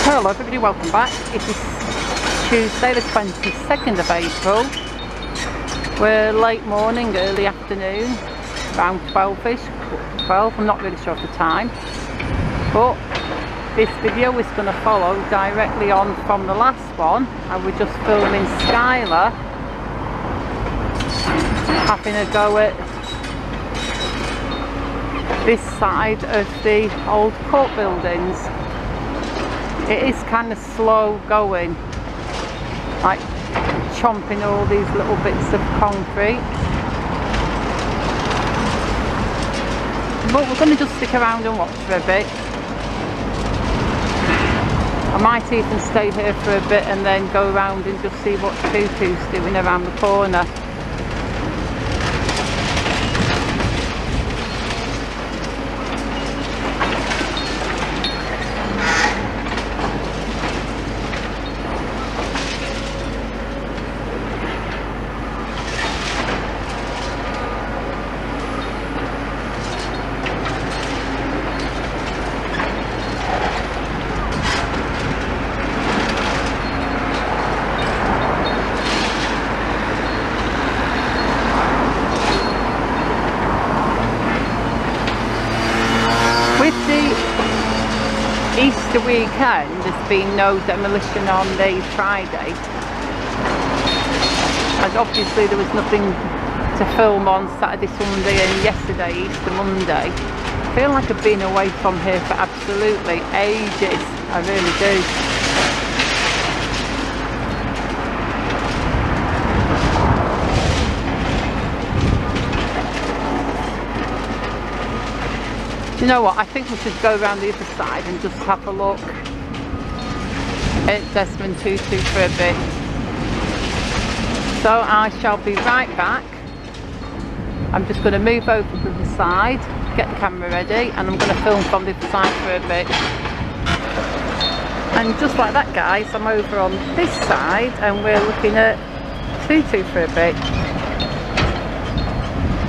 Hello everybody, welcome back. It is Tuesday the 22nd of April. We're late morning, early afternoon, around 12ish, 12, I'm not really sure of the time. But this video is going to follow directly on from the last one. And we're just filming Skyler having a go at this side of the old court buildings. It is kind of slow going, like chomping all these little bits of concrete. But we're going to just stick around and watch for a bit. I might even stay here for a bit and then go around and just see what Tutu's doing around the corner. Easter weekend, there's been no demolition on the Friday, and obviously there was nothing to film on Saturday, Sunday and yesterday, Easter Monday. I feel like I've been away from here for absolutely ages, I really do. Do you know what, I think we should go around the other side and just have a look at Desmond Tutu for a bit. So I shall be right back. I'm just going to move over to the side, get the camera ready, and I'm going to film from the other side for a bit. And just like that guys, I'm over on this side and we're looking at Tutu for a bit.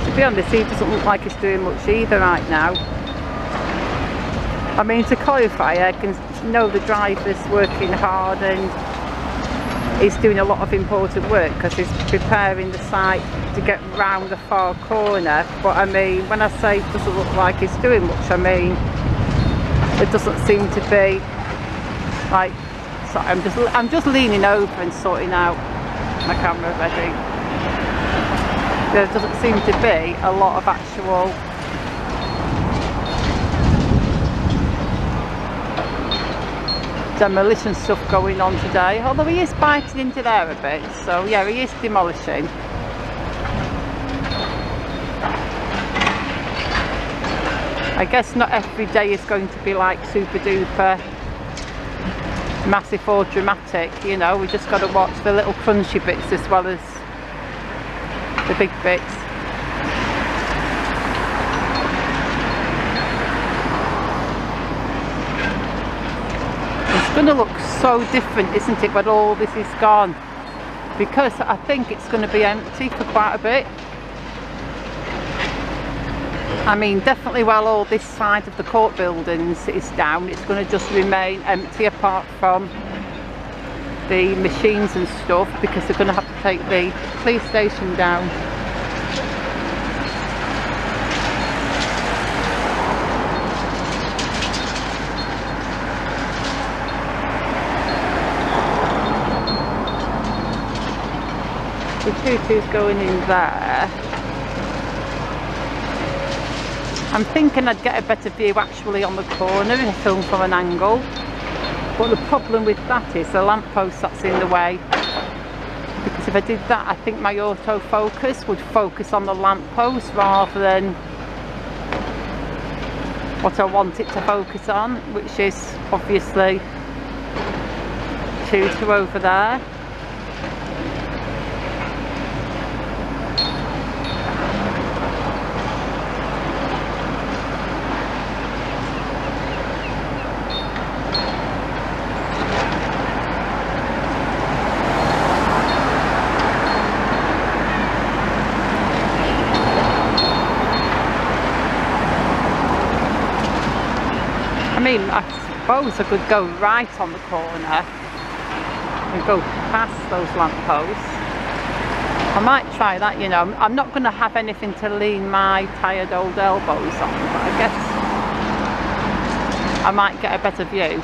To be honest, he doesn't look like he's doing much either right now. I mean, to qualify, I can know the driver's working hard and he's doing a lot of important work because he's preparing the site to get round the far corner. But I mean, when I say it doesn't look like he's doing much, I mean, it doesn't seem to be like, sorry, I'm just leaning over and sorting out my camera ready. There doesn't seem to be a lot of actual demolition stuff going on today, although he is biting into there a bit, so yeah, he is demolishing. I guess not every day is going to be like super duper massive or dramatic, you know, we just got to watch the little crunchy bits as well as the big bits. It's going to look so different, isn't it, when all this is gone, because I think it's going to be empty for quite a bit. I mean, definitely while all this side of the court buildings is down, it's going to just remain empty apart from the machines and stuff, because they're going to have to take the police station down. The Tutu's going in there. I'm thinking I'd get a better view actually on the corner if I film from an angle, but the problem with that is the lamppost that's in the way, because if I did that I think my autofocus would focus on the lamppost rather than what I want it to focus on, which is obviously Tutu over there. I mean, suppose I could go right on the corner and go past those lampposts. I might try that, you know. I'm not going to have anything to lean my tired old elbows on, but I guess I might get a better view.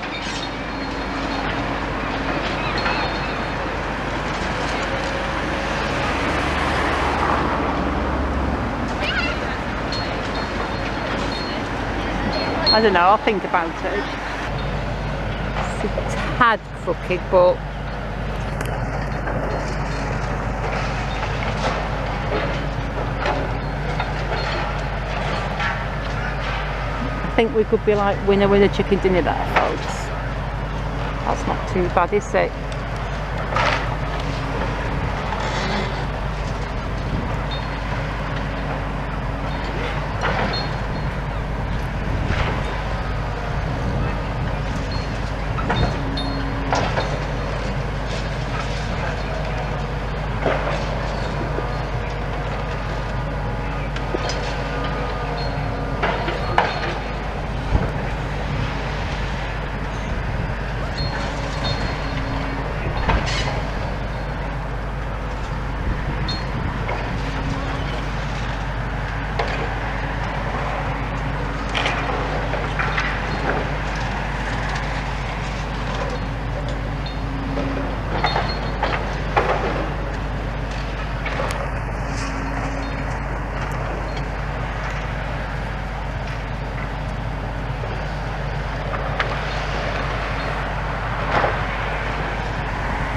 I don't know, I'll think about it. It's a tad crooked, but I think we could be like winner winner chicken dinner there, folks. That's not too bad, is it?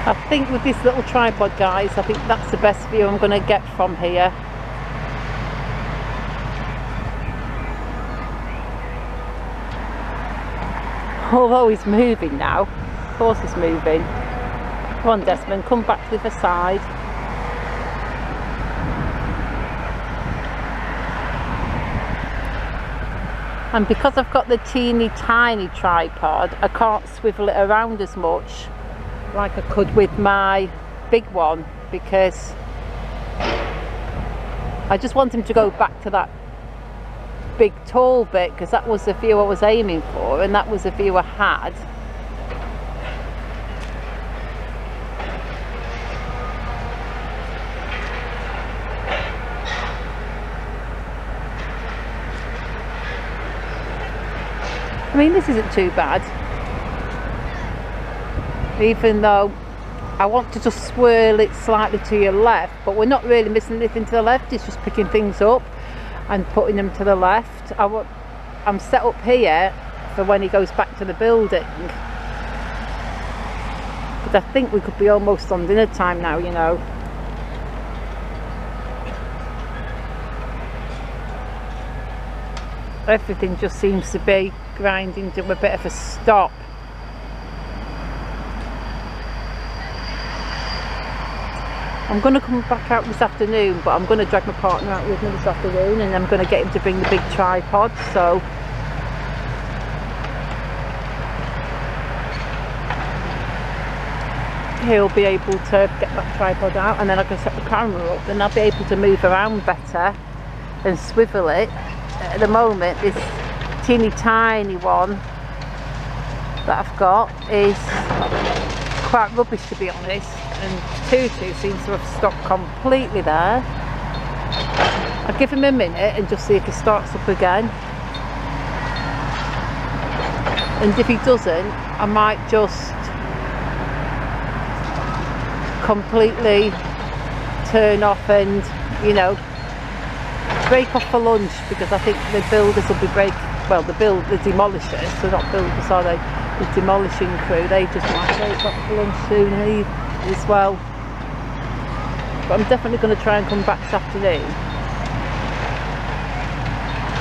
I think with this little tripod, guys, I think that's the best view I'm going to get from here. Although he's moving now. Of course he's moving. Come on, Desmond, come back to the other side. And because I've got the teeny tiny tripod, I can't swivel it around as much like I could with my big one, because I just want him to go back to that big tall bit, because that was the view I was aiming for, and that was the view I had. I mean, this isn't too bad, even though I want to just swirl it slightly to your left, but we're not really missing anything to the left. It's just picking things up and putting them to the left. I'm set up here for when he goes back to the building, but I think we could be almost on dinner time now, you know. Everything just seems to be grinding to a bit of a stop. I'm going to come back out this afternoon, but I'm going to drag my partner out with me this afternoon, and I'm going to get him to bring the big tripod, so he'll be able to get that tripod out, and then I can set the camera up, and I'll be able to move around better and swivel it. At the moment, this teeny tiny one that I've got is quite rubbish, to be honest, and Tutu seems to have stopped completely there. I'll give him a minute and just see if he starts up again, and if he doesn't, I might just completely turn off and, you know, break off for lunch, because I think the builders will be the demolishers, so not builders, are they? The demolishing crew, they just might break off for lunch soon as well. But I'm definitely going to try and come back this afternoon.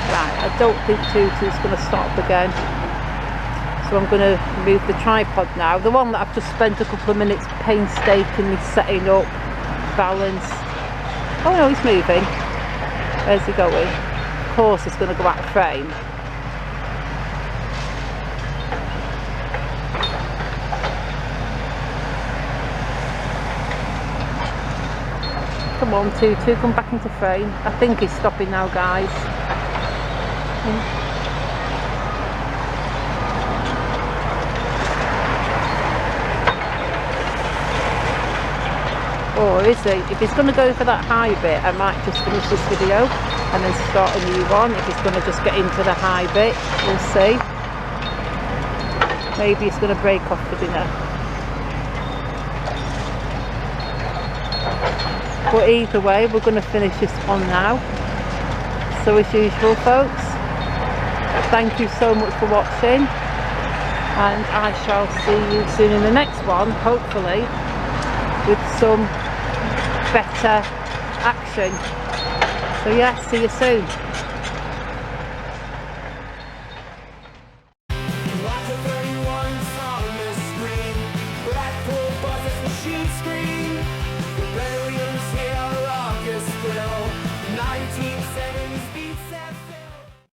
Right, I don't think Tutu's going to start up again, so I'm going to move the tripod now. The one that I've just spent a couple of minutes painstakingly setting up, balance. Oh no, he's moving. Where's he going? Of course he's going to go out of frame. Come on, Tutu, come back into frame. I think he's stopping now, guys. is he? If he's going to go for that high bit, I might just finish this video and then start a new one. If he's going to just get into the high bit, we'll see. Maybe he's going to break off for dinner. But either way, we're going to finish this one now. So as usual, folks, thank you so much for watching, and I shall see you soon in the next one, hopefully with some better action. So yeah, see you soon.